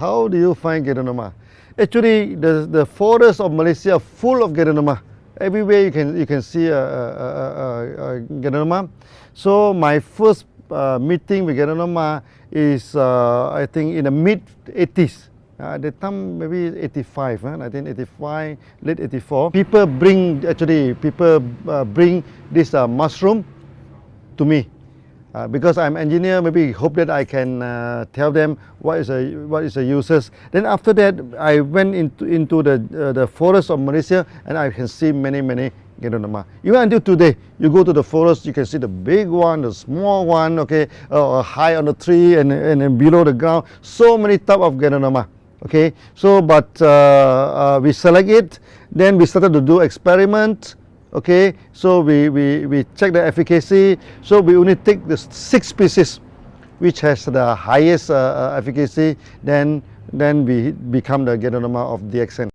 How do you find Ganoderma? Actually, the forests of Malaysia are full of Ganoderma. Everywhere you can see a Ganoderma. So my first meeting with Ganoderma is I think in the mid 80s. At the time maybe 85, 1985, late 84. People bring this mushroom to me. Because I'm engineer, maybe hope that I can tell them what is the uses. Then after that, I went into the forest of Malaysia, and I can see many Ganoderma. Even until today, you go to the forest, you can see the big one, the small one, okay, high on the tree and below the ground. So many type of Ganoderma. Okay, so but we select it. Then we started to do experiment. Okay, so we check the efficacy. So we only take the 6 species which has the highest efficacy. Then we become the Ganoderma of DXN.